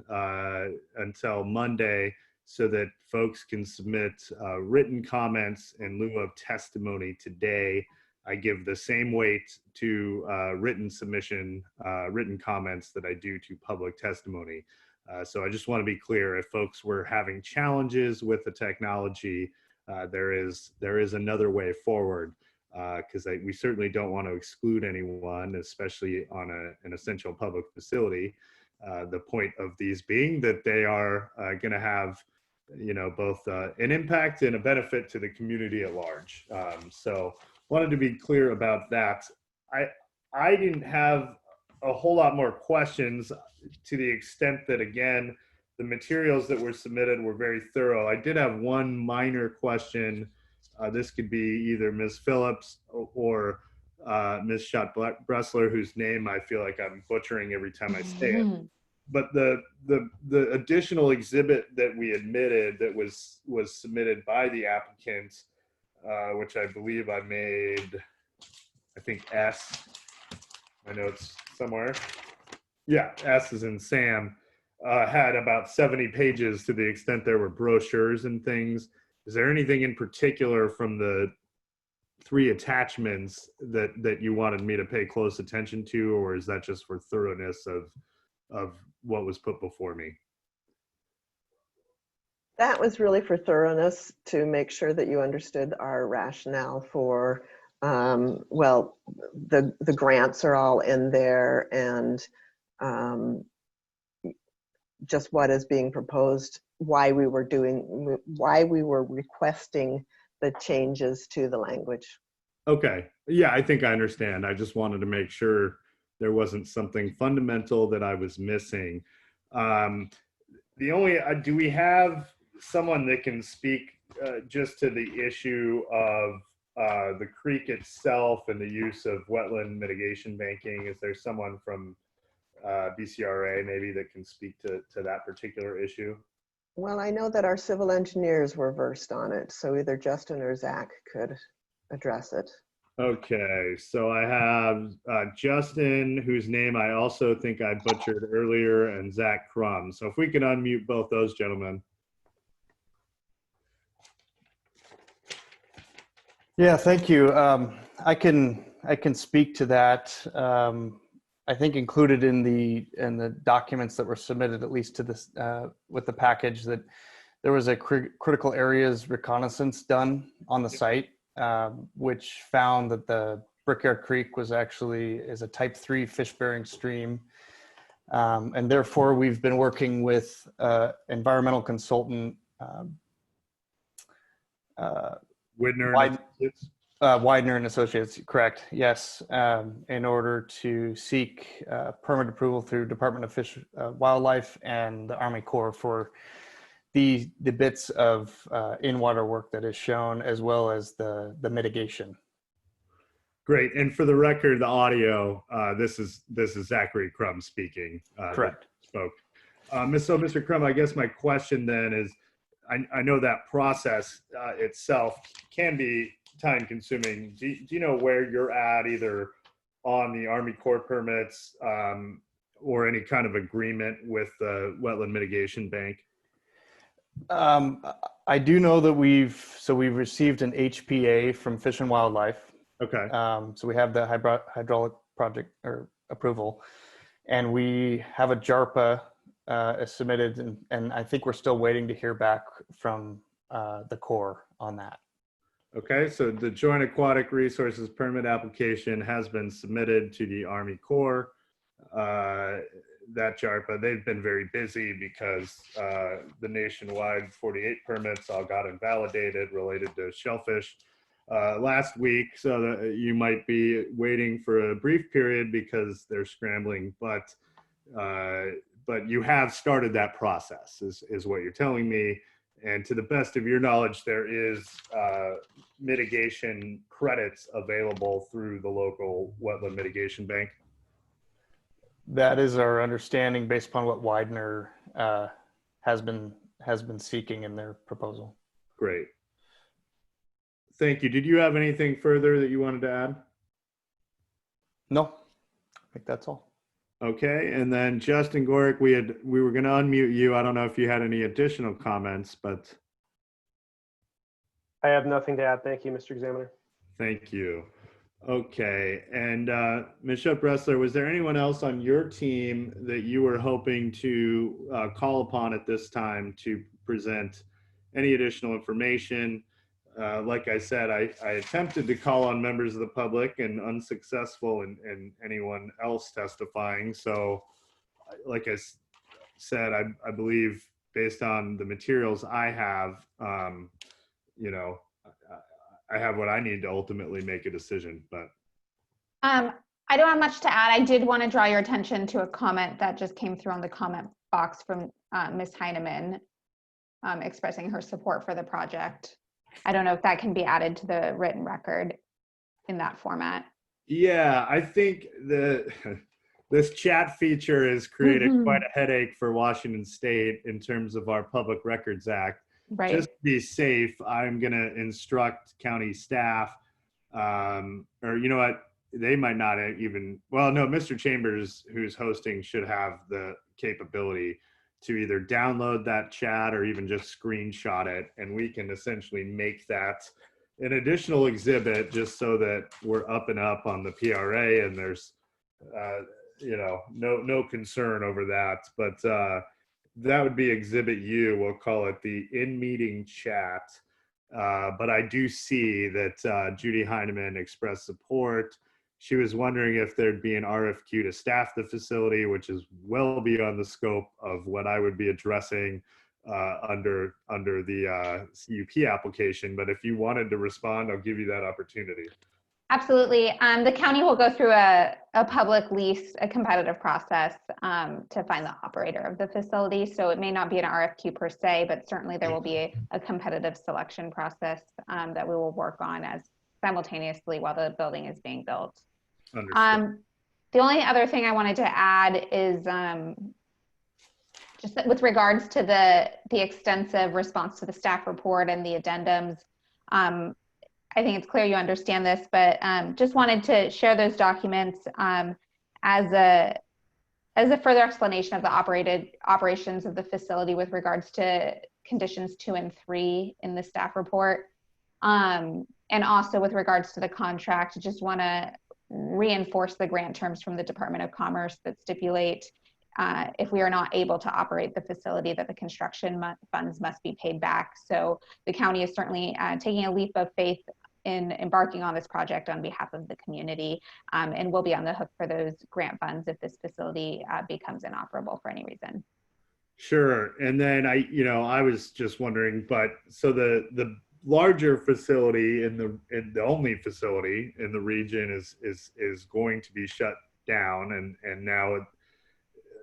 until Monday so that folks can submit written comments in lieu of testimony today. I give the same weight to written submission, written comments that I do to public testimony. So I just want to be clear, if folks were having challenges with the technology, there is another way forward, because we certainly don't want to exclude anyone, especially on an essential public facility. The point of these being that they are going to have, both an impact and a benefit to the community at large. So wanted to be clear about that. I didn't have a whole lot more questions, to the extent that, again, the materials that were submitted were very thorough. I did have one minor question. This could be either Ms. Phillips or Ms. Schott-Bressler, whose name I feel like I'm butchering every time I say it. But the additional exhibit that we admitted that was submitted by the applicant, which I believe I made, I think S, my notes somewhere. Yeah, S as in Sam, had about 70 pages, to the extent there were brochures and things. Is there anything in particular from the 3 attachments that you wanted me to pay close attention to, or is that just for thoroughness of what was put before me? That was really for thoroughness, to make sure that you understood our rationale for, well, the grants are all in there, and just what is being proposed, why we were requesting the changes to the language. Okay, yeah, I think I understand. I just wanted to make sure there wasn't something fundamental that I was missing. The only, do we have someone that can speak just to the issue of the creek itself and the use of wetland mitigation banking? Is there someone from BCRA maybe that can speak to that particular issue? Well, I know that our civil engineers were versed on it, so either Justin or Zach could address it. Okay, so I have Justin, whose name I also think I butchered earlier, and Zach Crum. So if we can unmute both those gentlemen. Yeah, thank you. I can can speak to that. I think included in the documents that were submitted, at least to this with the package, that there was a critical areas reconnaissance done on the site, which found that the Brickyard Creek is a type 3 fish-bearing stream. And therefore, we've been working with environmental consultant Widener and Associates, correct? Yes, in order to seek permit approval through Department of Fish, Wildlife, and the Army Corps for the bits of in-water work that is shown, as well as the mitigation. Great. And for the record, the audio, this is Zachary Crum speaking. Correct. Spoke. Mr. Crum, I guess my question then is, I know that process itself can be time consuming. Do you know where you're at, either on the Army Corps permits or any kind of agreement with the Wetland Mitigation Bank? I do know that we've received an HPA from Fish and Wildlife. Okay. So we have the hydraulic project or approval, and we have a JARPA submitted, and I think we're still waiting to hear back from the Corps on that. Okay, so the Joint Aquatic Resources Permit application has been submitted to the Army Corps. That JARPA, they've been very busy because the nationwide 48 permits all got invalidated related to shellfish last week. So that you might be waiting for a brief period because they're scrambling, but you have started that process is what you're telling me. And to the best of your knowledge, there is mitigation credits available through the local Wetland Mitigation Bank. That is our understanding based upon what Widener has been seeking in their proposal. Great. Thank you. Did you have anything further that you wanted to add? No, I think that's all. Okay, and then Justin Gorick, we were going to unmute you. I don't know if you had any additional comments, but I have nothing to add. Thank you, Mr. Examiner. Thank you. Okay, and Ms. Schutt-Bressler, was there anyone else on your team that you were hoping to call upon at this time to present any additional information? Like I said, I attempted to call on members of the public and unsuccessful in anyone else testifying. So like I said, I believe based on the materials I have, you know, I have what I need to ultimately make a decision, but. I don't have much to add. I did want to draw your attention to a comment that just came through on the comment box from Ms. Heineman expressing her support for the project. I don't know if that can be added to the written record in that format. Yeah, I think this chat feature has created quite a headache for Washington State in terms of our Public Records Act. Right. Just to be safe, I'm going to instruct county staff, or you know what, they might not even, well, no, Mr. Chambers, who's hosting, should have the capability to either download that chat or even just screenshot it, and we can essentially make that an additional exhibit just so that we're up and up on the PRA and there's you know, no concern over that. But that would be Exhibit U. We'll call it the in-meeting chat. But I do see that Judy Heineman expressed support. She was wondering if there'd be an RFQ to staff the facility, which is well beyond the scope of what I would be addressing under the CUP application. But if you wanted to respond, I'll give you that opportunity. Absolutely. The county will go through a public lease, a competitive process to find the operator of the facility. So it may not be an RFQ per se, but certainly there will be a competitive selection process that we will work on as simultaneously while the building is being built. The only other thing I wanted to add is just with regards to the extensive response to the staff report and the addendums. I think it's clear you understand this, but just wanted to share those documents as a further explanation of the operations of the facility with regards to conditions 2 and 3 in the staff report. And also with regards to the contract, just want to reinforce the grant terms from the Department of Commerce that stipulate if we are not able to operate the facility, that the construction funds must be paid back. So the county is certainly taking a leap of faith in embarking on this project on behalf of the community, and we'll be on the hook for those grant funds if this facility becomes inoperable for any reason. Sure. And then I was just wondering, but so the larger facility in the only facility in the region is going to be shut down, and now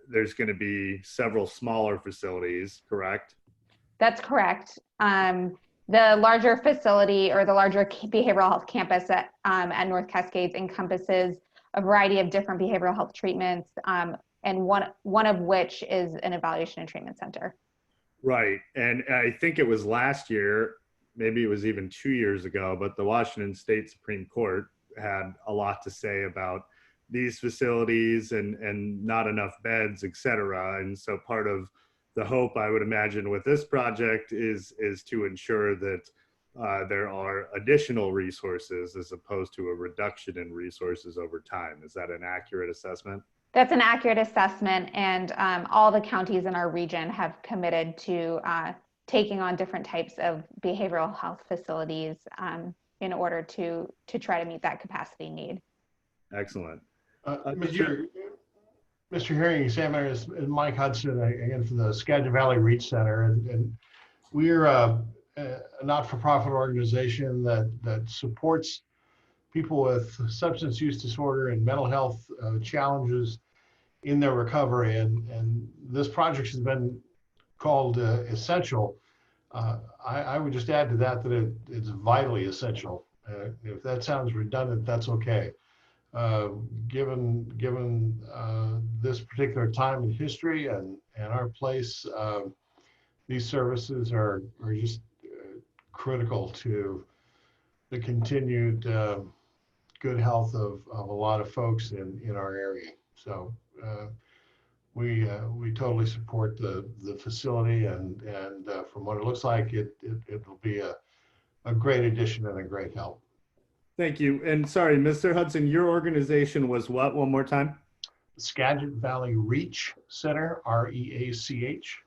there's going to be several smaller facilities, correct? That's correct. The larger facility, or the larger behavioral health campus at North Cascades, encompasses a variety of different behavioral health treatments, and one of which is an evaluation and treatment center. Right. And I think it was last year, maybe it was even 2 years ago, but the Washington State Supreme Court had a lot to say about these facilities and not enough beds, et cetera. And so part of the hope, I would imagine, with this project is to ensure that there are additional resources as opposed to a reduction in resources over time. Is that an accurate assessment? That's an accurate assessment, and all the counties in our region have committed to taking on different types of behavioral health facilities in order to try to meet that capacity need. Excellent. Mr. Hearing Examiner, is Mike Hudson again for the Skagit Valley Reach Center, and we're a not-for-profit organization that supports people with substance use disorder and mental health challenges in their recovery, and this project has been called essential. I would just add to that it's vitally essential. If that sounds redundant, that's okay. Given this particular time in history and our place, these services are just critical to the continued good health of a lot of folks in our area. So we totally support the facility, and from what it looks like, it will be a great addition and a great help. Thank you. And sorry, Mr. Hudson, your organization was what, one more time? Skagit Valley Reach Center, REACH.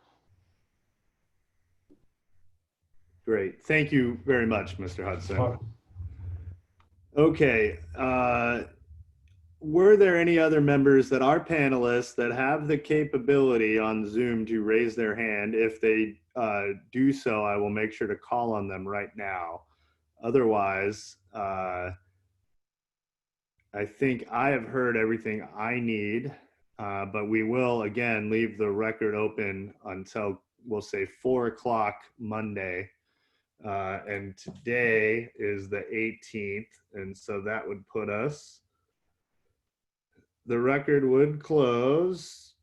Great. Thank you very much, Mr. Hudson. Okay. Were there any other members that are panelists that have the capability on Zoom to raise their hand? If they do so, I will make sure to call on them right now. Otherwise, I think I have heard everything I need, but we will again leave the record open until, we'll say, 4 o'clock Monday. And today is the 18th, and so that would put us, the record would close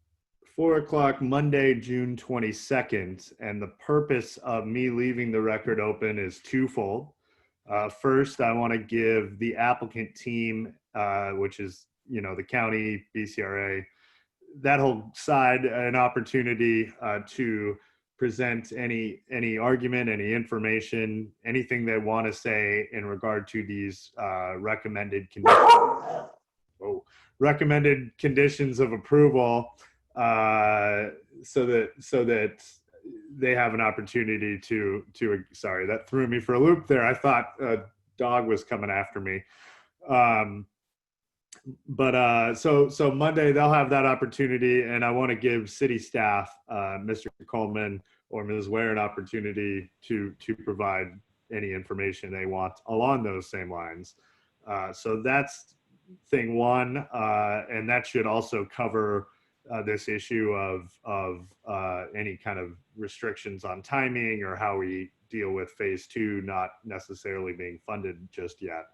4 o'clock Monday, June 22nd. And the purpose of me leaving the record open is twofold. First, I want to give the applicant team, which is, the county, BCRA, that whole side, an opportunity to present any argument, any information, anything they want to say in regard to these recommended conditions of approval, so that they have an opportunity to sorry, that threw me for a loop there. I thought a dog was coming after me. So Monday they'll have that opportunity, and I want to give city staff, Mr. Coleman or Ms. Ware, an opportunity to provide any information they want along those same lines. So that's thing one, and that should also cover this issue of any kind of restrictions on timing or how we deal with phase 2 not necessarily being funded just yet.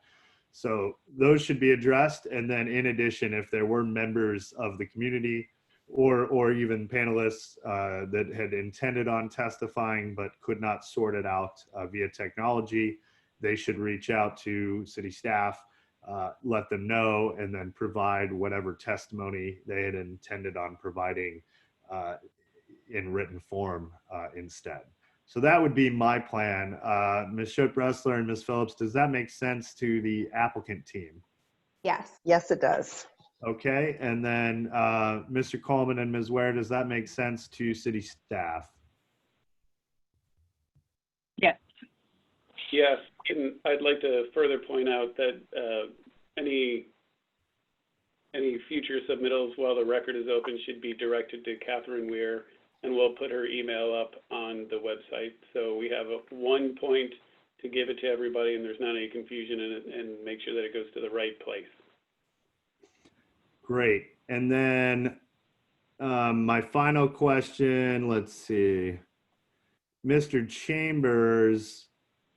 So those should be addressed. And then in addition, if there were members of the community or even panelists that had intended on testifying but could not sort it out via technology, they should reach out to city staff, let them know, and then provide whatever testimony they had intended on providing in written form instead. So that would be my plan. Ms. Schott-Bressler and Ms. Phillips, does that make sense to the applicant team? Yes. Yes, it does. Okay, and then Mr. Coleman and Ms. Ware, does that make sense to city staff? Yes. Yes, and I'd like to further point out that any future submittals while the record is open should be directed to Catherine Weir, and we'll put her email up on the website. So we have one point to give it to everybody, and there's not any confusion in it, and make sure that it goes to the right place. Great. And then my final question, let's see. Mr. Chambers,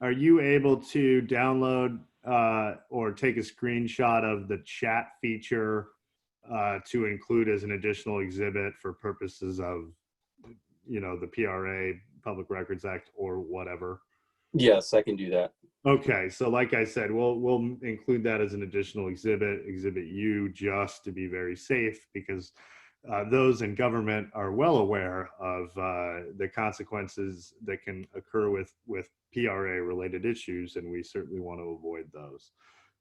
are you able to download or take a screenshot of the chat feature to include as an additional exhibit for purposes of, the PRA, Public Records Act, or whatever? Yes, I can do that. Okay, so like I said, we'll include that as an additional exhibit U, just to be very safe, because those in government are well aware of the consequences that can occur with PRA related issues, and we certainly want to avoid those.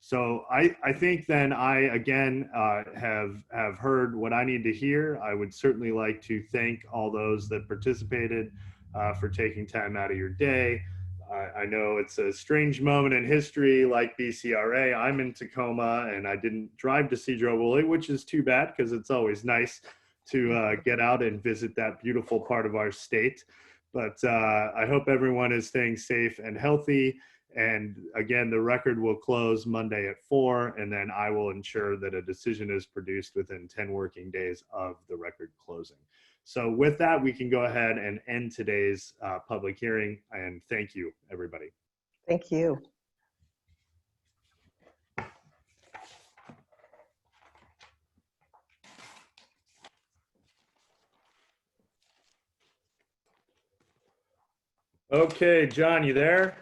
So I think then I again have heard what I need to hear. I would certainly like to thank all those that participated for taking time out of your day. I know it's a strange moment in history like BCRA. I'm in Tacoma and I didn't drive to Sedro-Woolley, which is too bad because it's always nice to get out and visit that beautiful part of our state. But I hope everyone is staying safe and healthy. And again, the record will close Monday at 4, and then I will ensure that a decision is produced within 10 working days of the record closing. So with that, we can go ahead and end today's public hearing, and thank you, everybody. Thank you. Okay, John, you there?